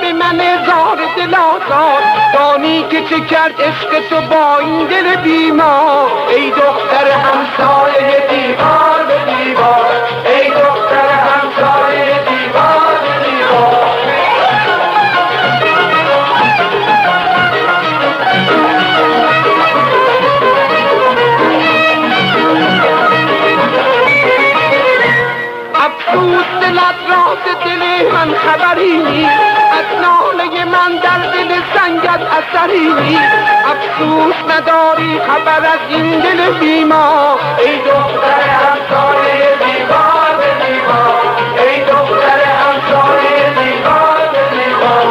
به من زار دل آزار، دانی که چه کرد عشق تو با این دل بیمار. ای دختر همسایه دیوار به دیوار، ای دختر همسایه دیوار به دیوار. افسوس دلت راز دل من خبری نیست، از ناله من در دل سنگت اثری نیست. افسوس نداری خبر از این دل بیمار. ای دختر همسایه دیوار به دیوار، ای دختر همسایه دیوار به دیوار.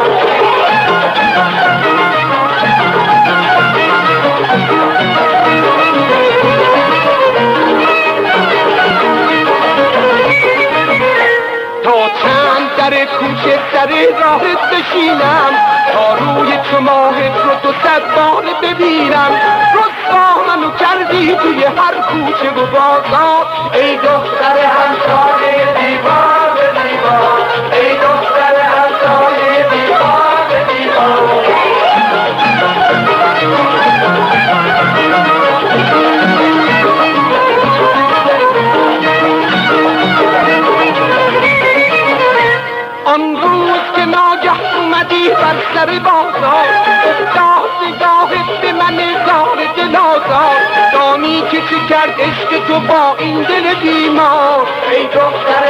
تا چند در کوچه در راهت بشینم، تا روی تو ماهت رو تو صد بار ببینم. رسوا منو کردی توی هر کوچه و بازار. ای دختر همسایه دیوار به دیوار، ای دختر همسایه دیوار به دیوار. آن روز که ناگه اومدی بر سر بازار، افتاد نگاهت به من زار دل آزار. دانی که چه کرد عشق تو با این دل بیمار. ای دختر